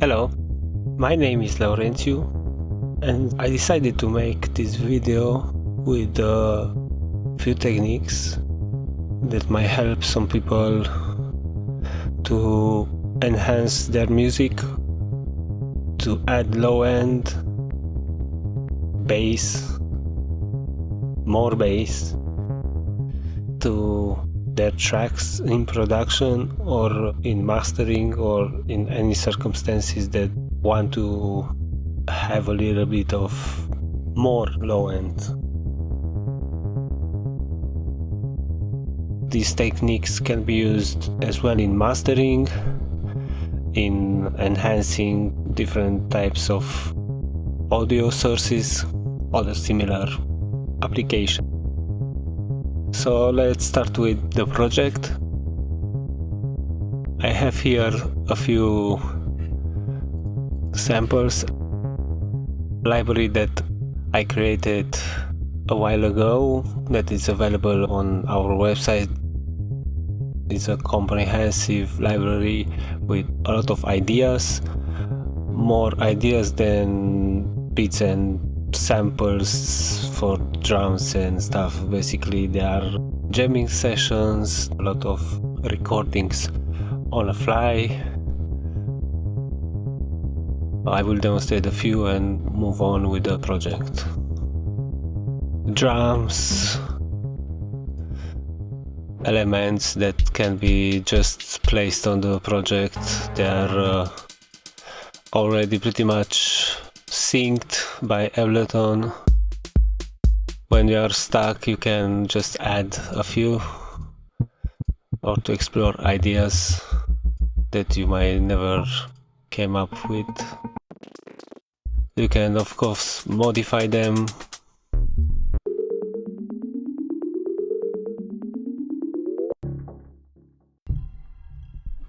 Hello, my name is Laurentiu and I decided to make this video with a few techniques that might help some people to enhance their music, to add low-end bass, more bass to their tracks in production or in mastering or in any circumstances that want to have a little bit of more low end. These techniques can be used as well in mastering, in enhancing different types of audio sources, other similar applications. So let's start with the project. I have here a few samples, library that I created a while ago that is available on our website. It's a comprehensive library with a lot of ideas, more ideas than beats and samples for drums and stuff. Basically there are jamming sessions, a lot of recordings on the fly. I will demonstrate a few and move on with the project. Drums, elements that can be just placed on the project. They are already pretty much synced by Ableton. When you are stuck, you can just add a few, or to explore ideas that you might never came up with. You can of course modify them.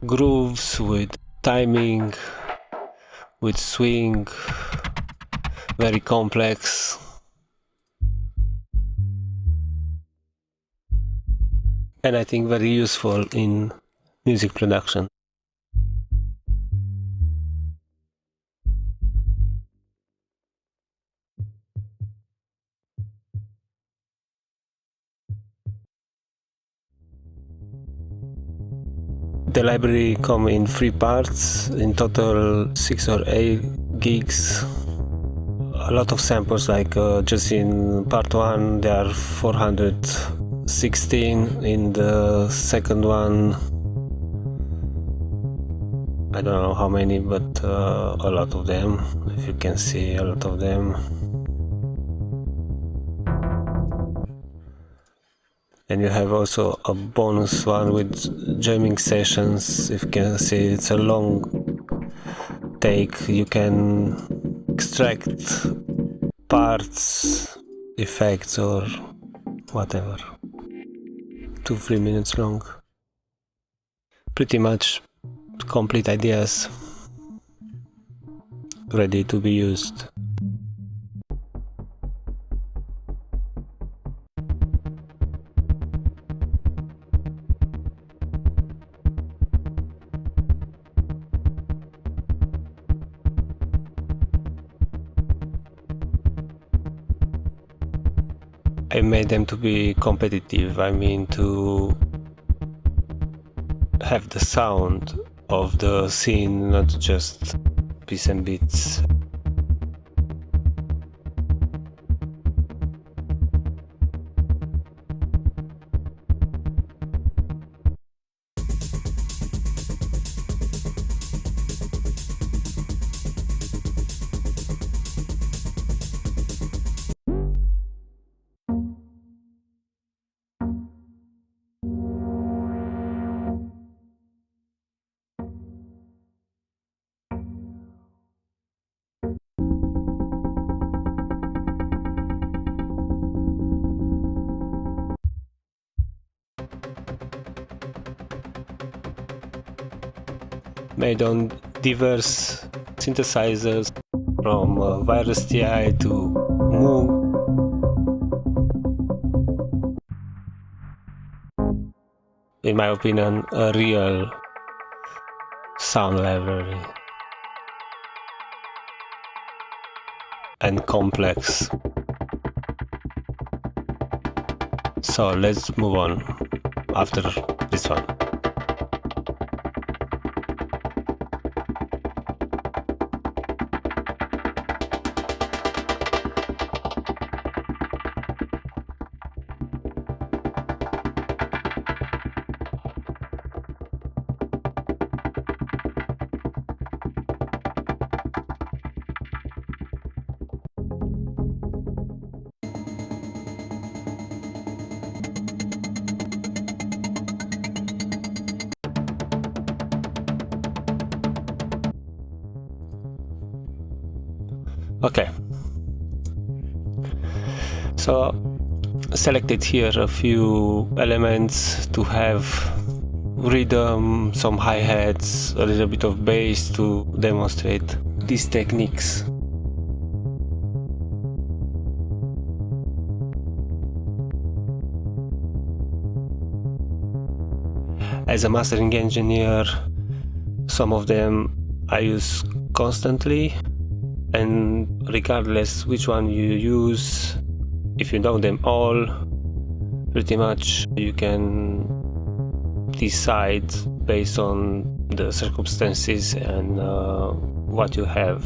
Grooves with timing, with swing, very complex. And I think very useful in music production. The library comes in 3 parts, in total 6 or 8 gigs. A lot of samples, like just in part 1 there are 416, in the second one I don't know how many, but a lot of them, if you can see, a lot of them. And you have also a bonus one with jamming sessions. If you can see, it's a long take. You can extract parts, effects or whatever. 2-3 minutes long. Pretty much complete ideas ready to be used. I made them to be competitive, I mean to have the sound of the scene, not just bits and bits. Made on diverse synthesizers, from Virus TI to Moog. In my opinion, a real sound library. and complex. So let's move on after this one. Okay, so selected here a few elements to have rhythm, some hi-hats, a little bit of bass to demonstrate these techniques. As a mastering engineer, some of them I use constantly, and regardless which one you use, if you know them all, pretty much you can decide based on the circumstances and what you have.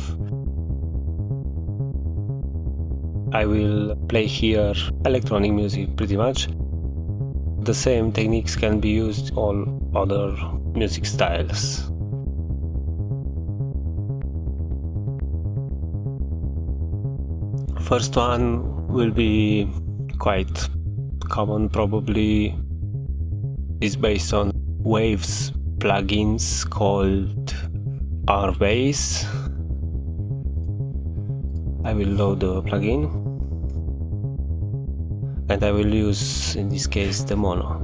I will play here electronic music pretty much. The same techniques can be used on other music styles. First one will be quite common, probably is based on Waves plugins called RBass. I will load the plugin and I will use, in this case, the mono.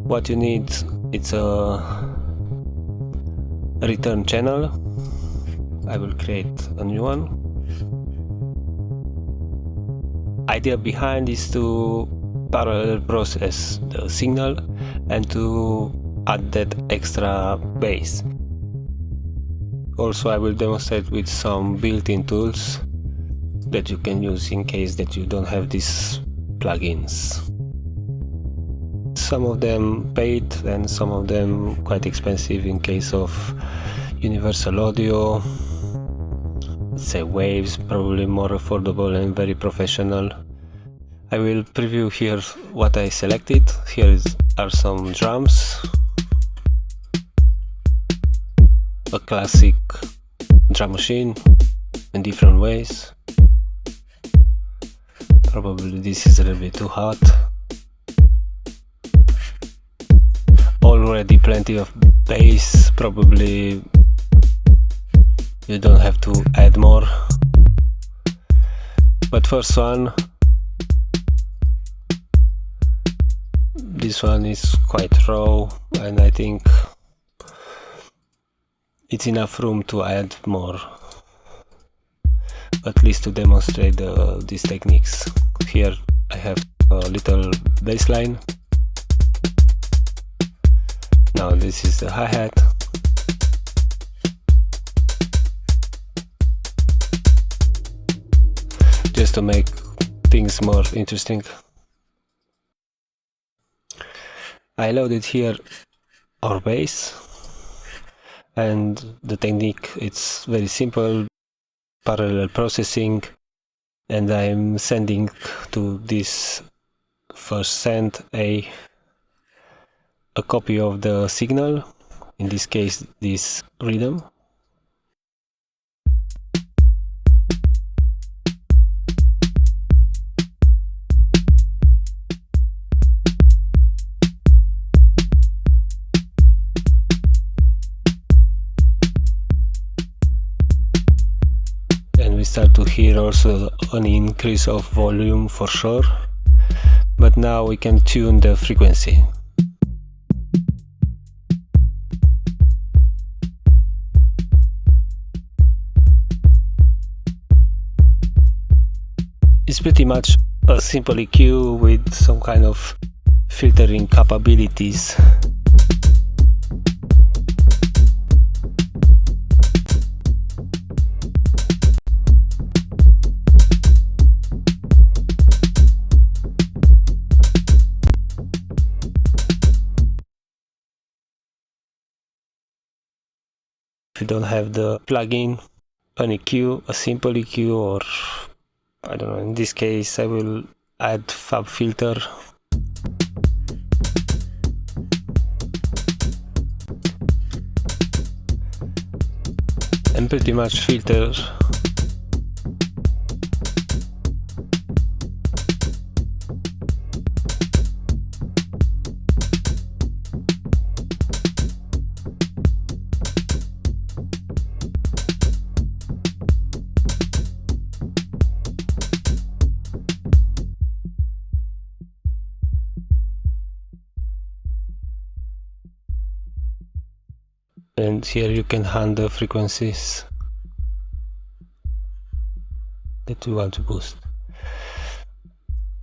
What you need, it's a return channel. I will create a new one. Idea behind is to parallel process the signal and to add that extra bass. Also, I will demonstrate with some built-in tools that you can use in case that you don't have these plugins. Some of them paid and some of them quite expensive in case of universal audio. Say Waves, probably more affordable and very professional. I will preview here what I selected. Here are some drums, a classic drum machine in different ways. Probably this is a little bit too hot. Already plenty of bass, probably you don't have to add more. But first one, this one is quite raw and I think it's enough room to add more, at least to demonstrate these techniques. Here I have a little bass line. Now this is the hi-hat. Just to make things more interesting. I loaded here RBass, and the technique, it's very simple, parallel processing, and I'm sending to this first send a copy of the signal, in this case this rhythm. And we start to hear also an increase of volume for sure, but now we can tune the frequency. It's pretty much a simple EQ with some kind of filtering capabilities. If you don't have the plugin, an EQ, a simple EQ, or I don't know, in this case I will add Fabfilter. And pretty much filter and here you can hand the frequencies that you want to boost.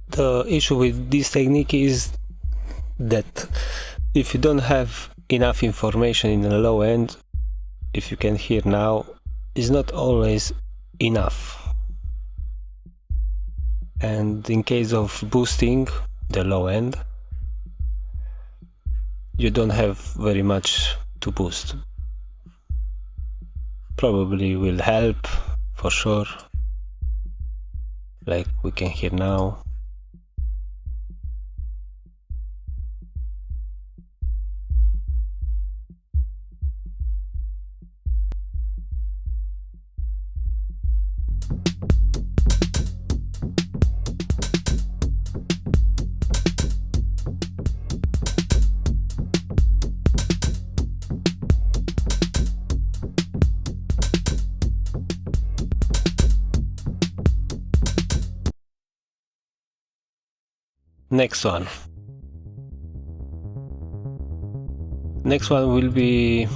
The issue with this technique is that if you don't have enough information in the low end, if you can hear now, is not always enough. And in case of boosting the low end, you don't have very much to boost. Probably will help for sure, like we can hear now. Next one will be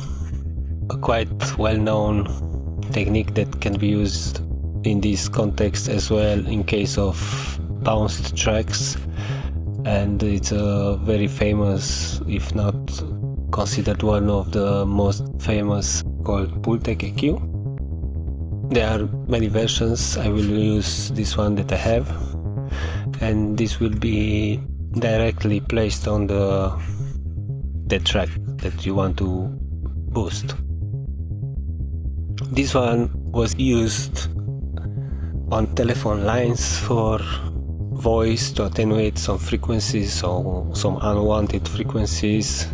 a quite well-known technique that can be used in this context as well in case of bounced tracks, and it's a very famous, if not considered one of the most famous, called Pultec EQ. There are many versions. I will use this one that I have, and this will be directly placed on the track that you want to boost. This one was used on telephone lines for voice to attenuate some frequencies or some unwanted frequencies.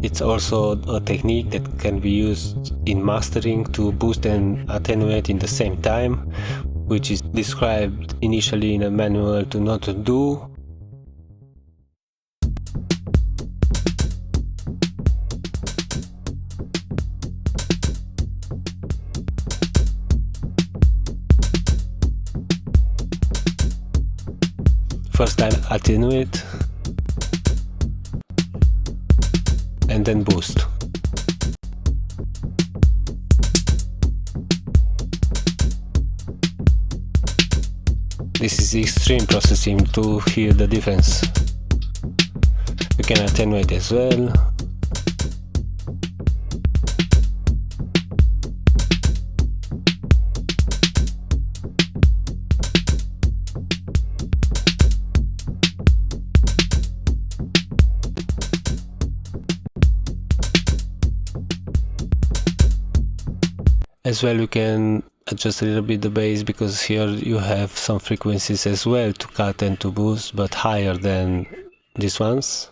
It's also a technique that can be used in mastering to boost and attenuate in the same time, which is described initially in a manual to not to do. First time attenuate and then boost. This is extreme processing to hear the difference. You can attenuate as well. As well, you can adjust a little bit the bass, because here you have some frequencies as well to cut and to boost, but higher than these ones.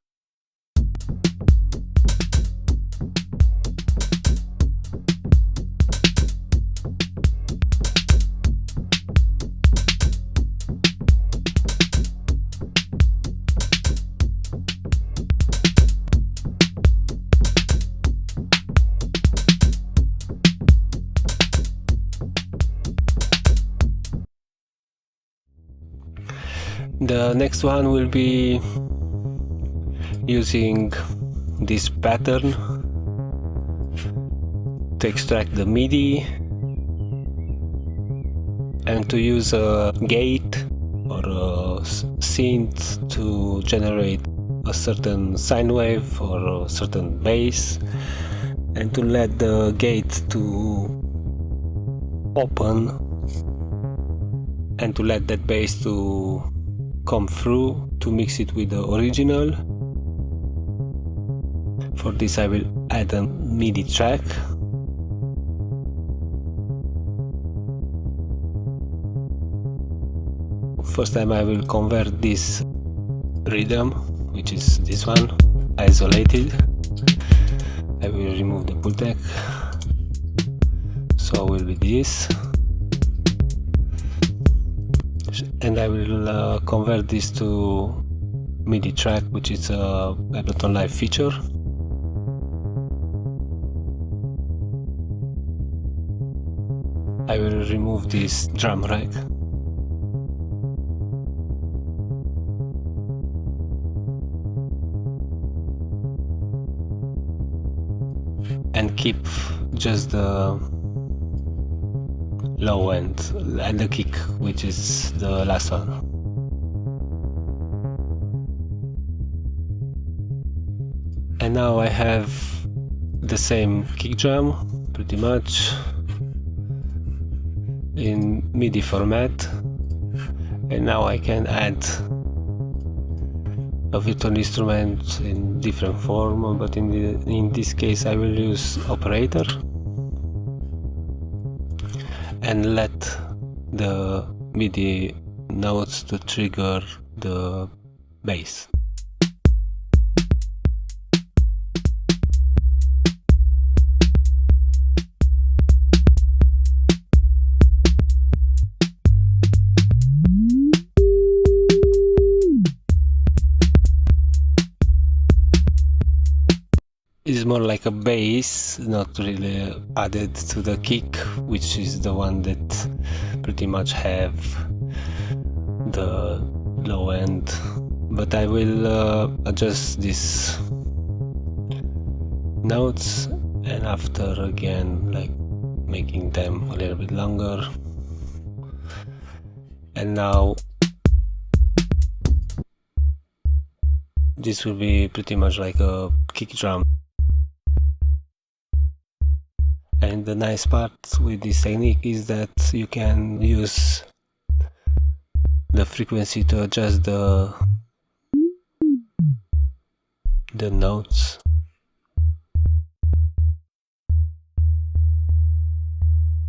The next one will be using this pattern to extract the MIDI and to use a gate or a synth to generate a certain sine wave or a certain bass, and to let the gate to open and to let that bass to come through to mix it with the original. For this I will add a MIDI track. First time I will convert this rhythm, which is this one, isolated. I will remove the Pultec, so will be this, and I will convert this to MIDI track, which is a Ableton Live feature. I will remove this drum rack. And keep just the low end and the kick, which is the last one. And now I have the same kick drum pretty much in MIDI format, and now I can add a virtual instrument in different form, but in this case I will use operator and let the MIDI notes to trigger the bass. It's more like a bass, not really added to the kick, which is the one that pretty much have the low end. But I will adjust these notes, and after again like making them a little bit longer. And now this will be pretty much like a kick drum. And the nice part with this technique is that you can use the frequency to adjust the notes.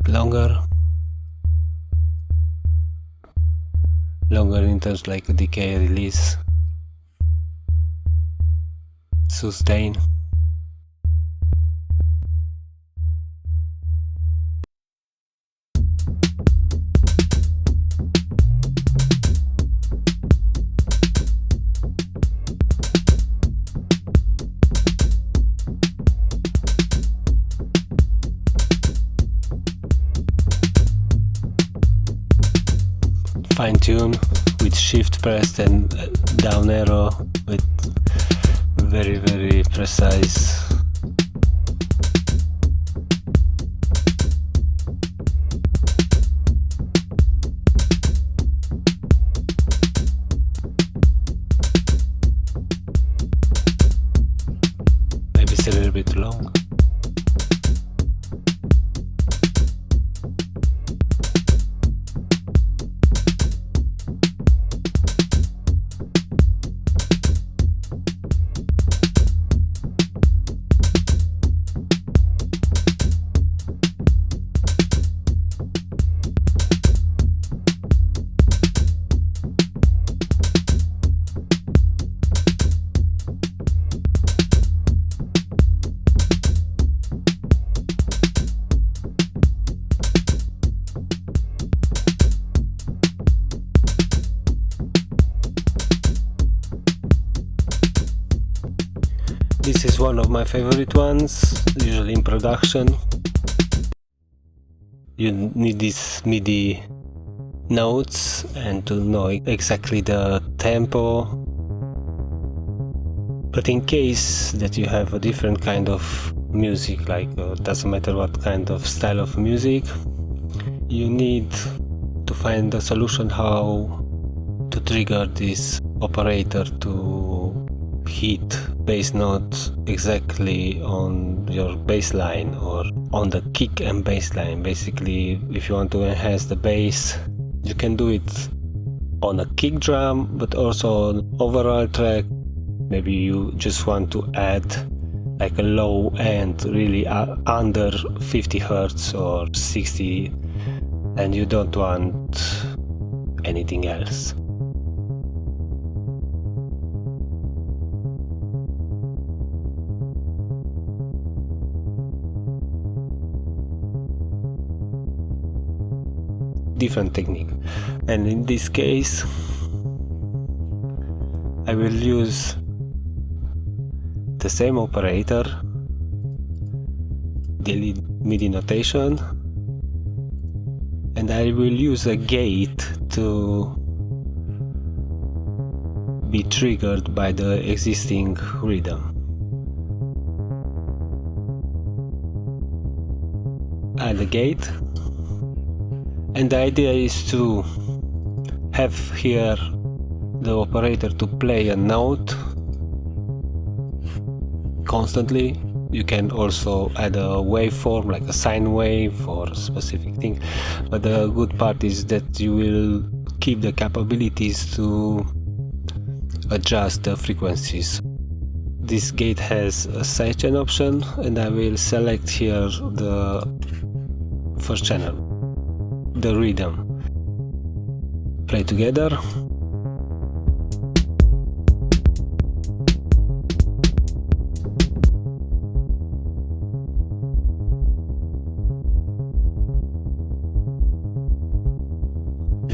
Longer in terms like decay, release, sustain. Fine tune with shift pressed and down arrow with very precise. Maybe it's a little bit long. This is one of my favorite ones, usually in production. You need these MIDI notes and to know exactly the tempo. But in case that you have a different kind of music, like doesn't matter what kind of style of music, you need to find a solution how to trigger this operator to hit bass notes exactly on your bass line or on the kick and bass line. Basically, if you want to enhance the bass, you can do it on a kick drum, but also on overall track. Maybe you just want to add like a low end, really under 50 Hz or 60, and you don't want anything else. Different technique, and in this case I will use the same operator, the MIDI notation, and I will use a gate to be triggered by the existing rhythm. Add a gate, and the idea is to have here the operator to play a note constantly. You can also add a waveform like a sine wave or a specific thing, but the good part is that you will keep the capabilities to adjust the frequencies. This gate has a sidechain option, and I will select here the first channel, the rhythm. Play together.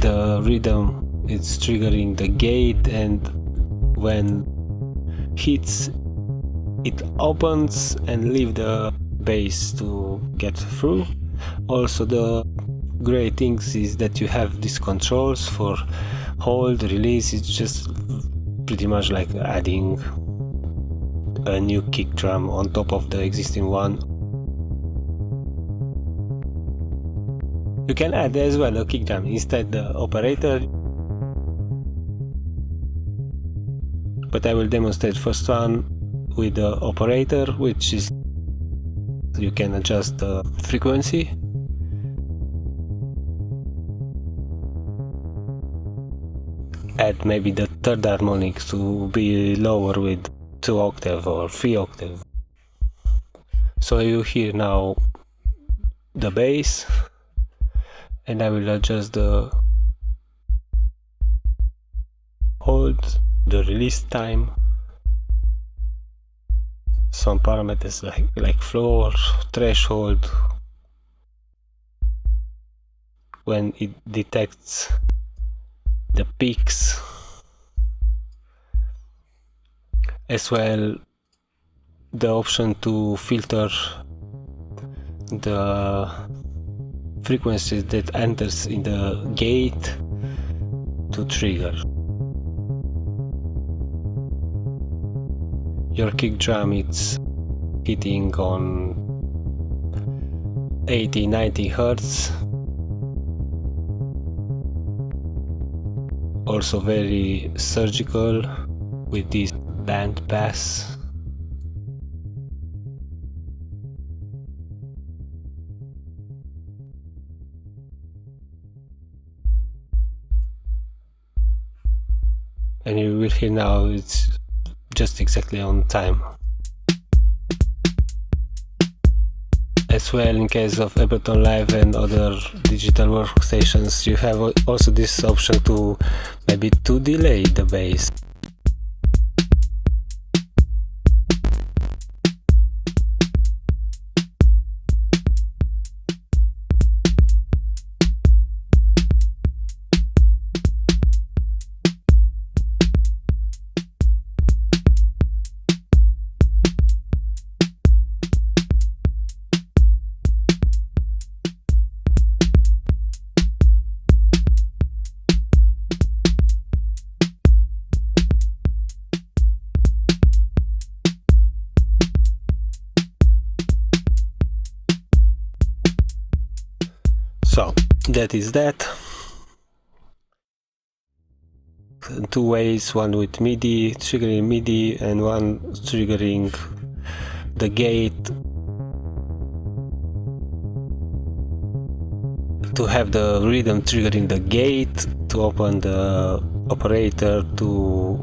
The rhythm is triggering the gate, and when hits it opens and leave the bass to get through. Also, the great thing is that you have these controls for hold, release. It's just pretty much like adding a new kick drum on top of the existing one. You can add as well a kick drum inside the operator, but I will demonstrate first one with the operator, which is you can adjust the frequency. Add maybe the third harmonic to be lower with 2 octave or 3 octave. So you hear now the bass, and I will adjust the hold, the release time, some parameters like floor, threshold, when it detects the peaks, as well the option to filter the frequency that enters in the gate to trigger. Your kick drum, it's hitting on 80-90 Hz. Also very surgical with this band pass. And you will hear now it's just exactly on time. As well, in case of Ableton Live and other digital workstations, you have also this option to maybe to delay the bass. So that is that. Two ways, one with MIDI, triggering MIDI, and one triggering the gate to have the rhythm triggering the gate to open the operator to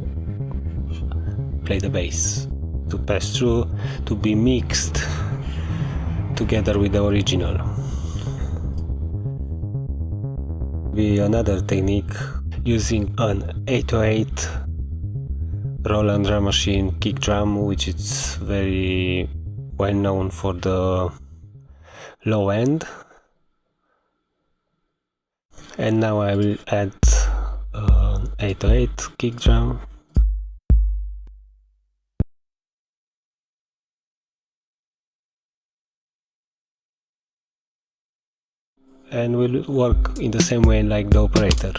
play the bass. to pass through to be mixed together with the original. Be another technique using an 808 Roland drum machine kick drum, which is very well known for the low end. And now I will add an 808 kick drum. And will work in the same way like the operator.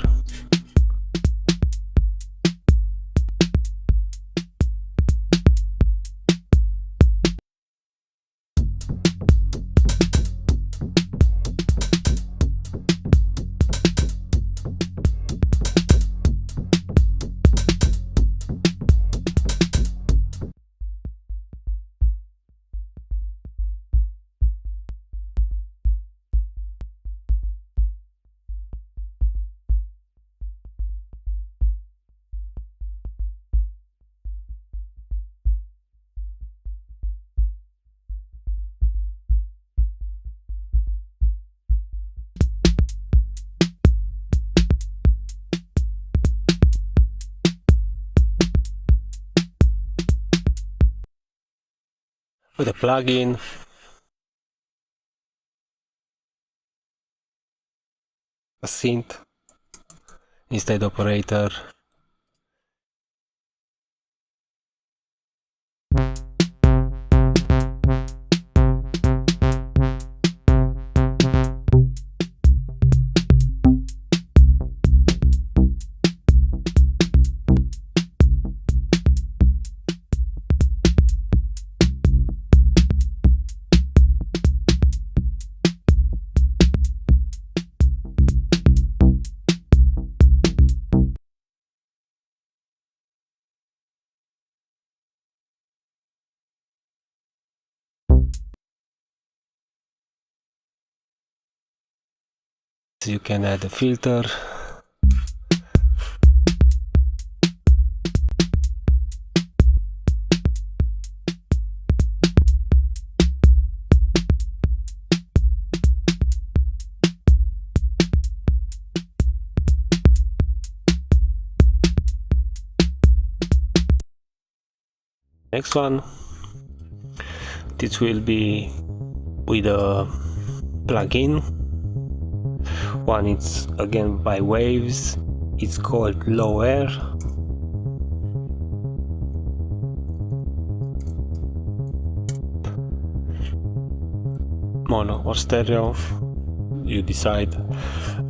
With a plugin, a synth instead operator, you can add a filter. Next one, this will be with a plugin. One it's again by Waves, it's called Lowender. Mono or stereo, you decide.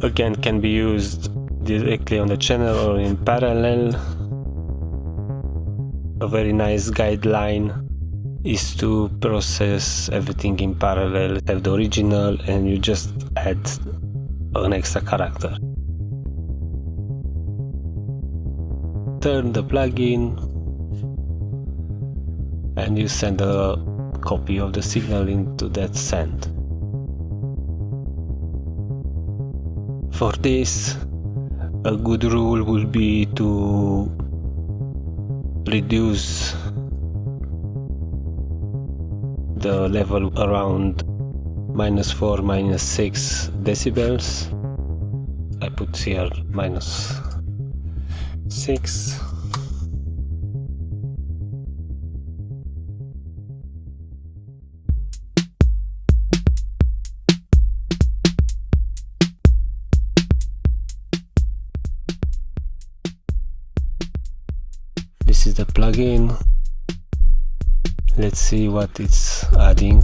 Again, can be used directly on the channel or in parallel. A very nice guideline is to process everything in parallel, have the original and you just add an extra character. Turn the plugin and you send a copy of the signal into that send. For this, a good rule would be to reduce the level around -4, -6 decibels. I put here -6. This is the plugin. Let's see what it's adding.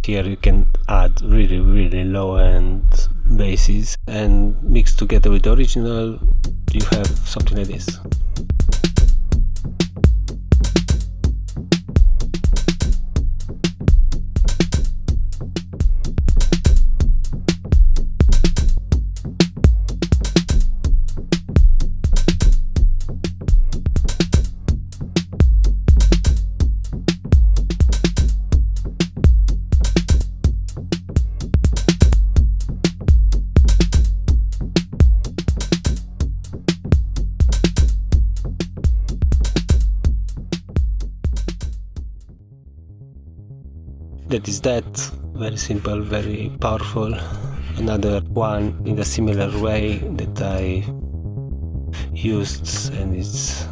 Here you can add really low end basses and mix together with the original, you have something like this. That is that. Very simple, very powerful. Another one in a similar way that I used and it's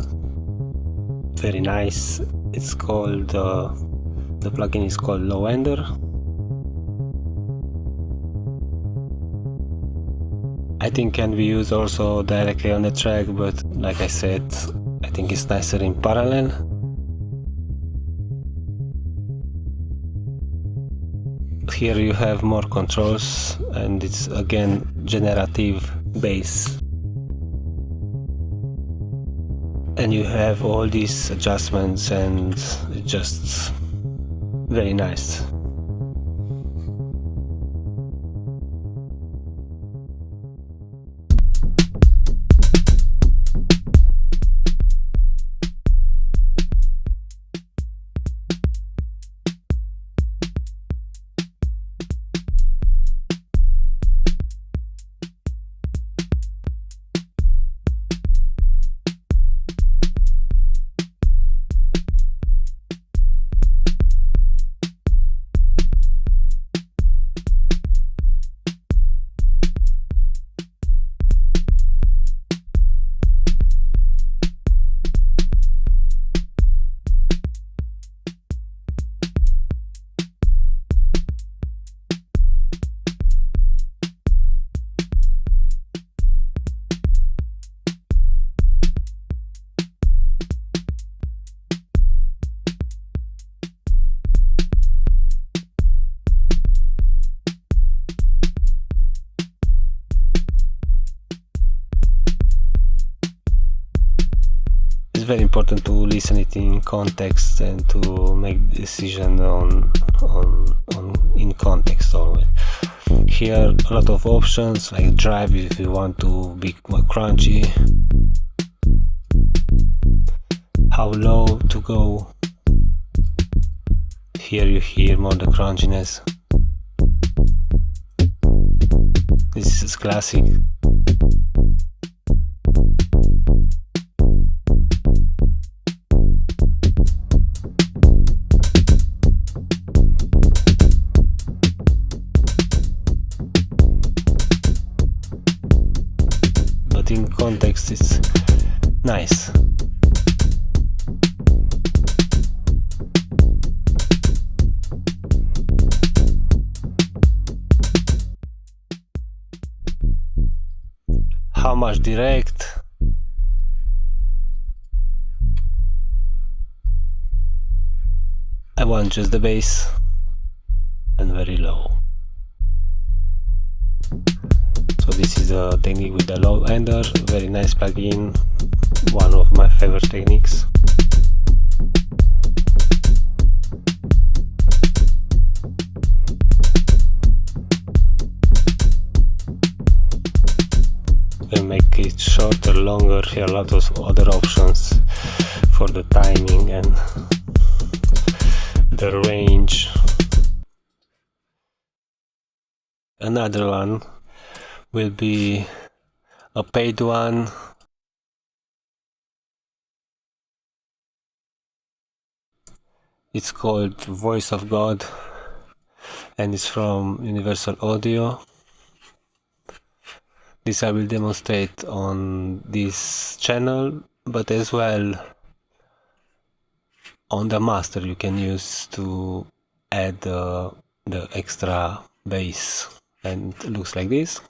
very nice. It's called the plugin is called Lowender. I think can be used also directly on the track, but like I said, I think it's nicer in parallel. Here you have more controls and it's again generative bass. And you have all these adjustments and it's just very nice. Very important to listen it in context and to make decision on in context always. Here a lot of options like drive if you want to be more crunchy, how low to go. Here you hear more the crunchiness. This is classic. In context it's nice. How much direct? I want just the bass and very low. So this is a technique with the Lowender, very nice plugin, one of my favorite techniques. You can make it shorter, longer, here a lot of other options for the timing and the range. Another one will be a paid one. It's called Voice of God and it's from Universal Audio. This I will demonstrate on this channel, but as well on the master you can use to add the extra bass, and it looks like this.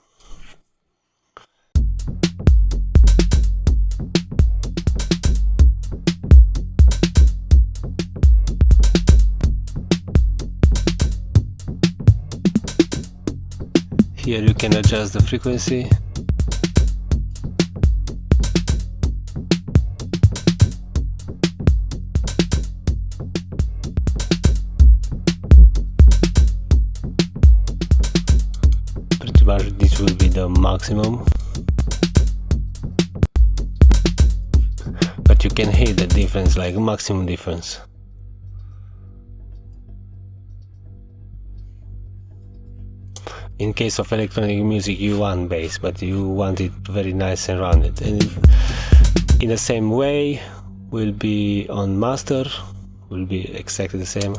Here you can adjust the frequency. Pretty much this will be the maximum. But you can hear the difference, like maximum difference. In case of electronic music you want bass, but you want it very nice and rounded. And in the same way will be on master, will be exactly the same.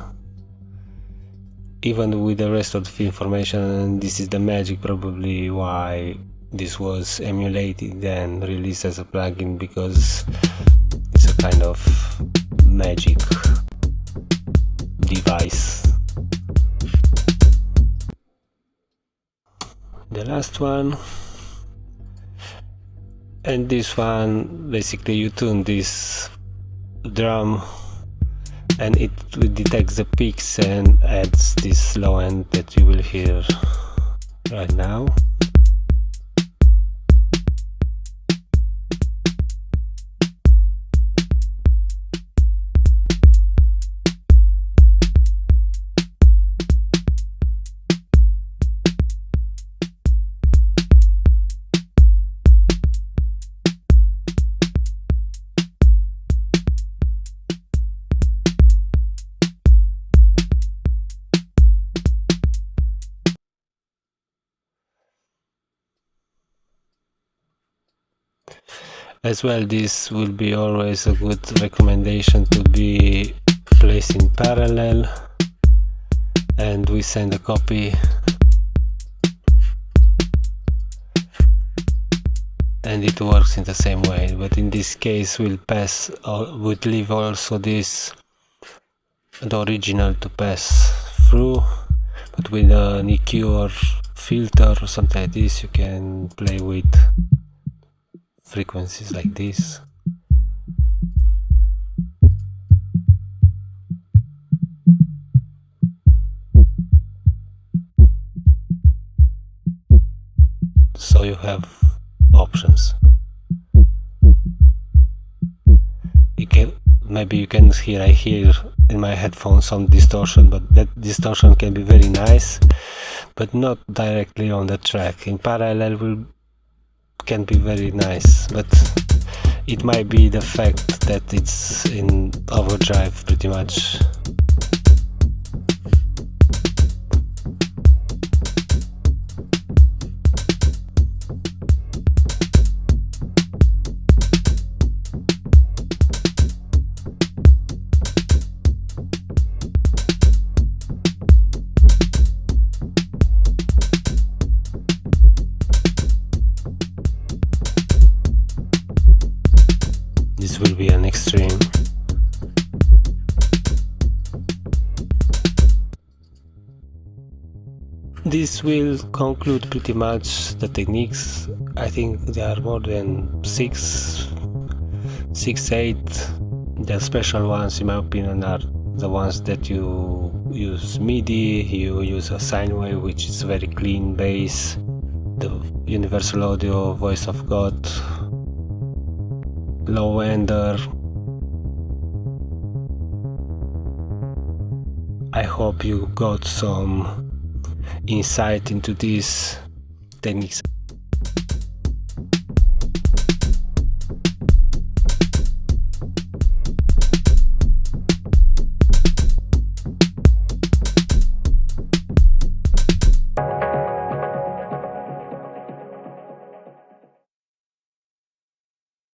even with the rest of the information, and this is the magic probably why this was emulated and released as a plugin, because it's a kind of magic device. The last one, and this one basically you tune this drum and it detects the peaks and adds this low end that you will hear right now. As well, this will be always a good recommendation to be placed in parallel, and we send a copy and it works in the same way, but in this case we'll leave also the original to pass through, but with an EQ or filter or something like this you can play with frequencies like this. So you have options. Maybe you can hear, I hear in my headphones some distortion, but that distortion can be very nice, but not directly on the track. In parallel can be very nice, but it might be the fact that it's in overdrive pretty much. This will be an extreme. This will conclude pretty much the techniques. I think there are more than 6, 8. The special ones in my opinion are the ones that you use MIDI, you use a sine wave which is very clean bass, the universal audio, voice of God, Lowender. I hope you got some insight into these techniques.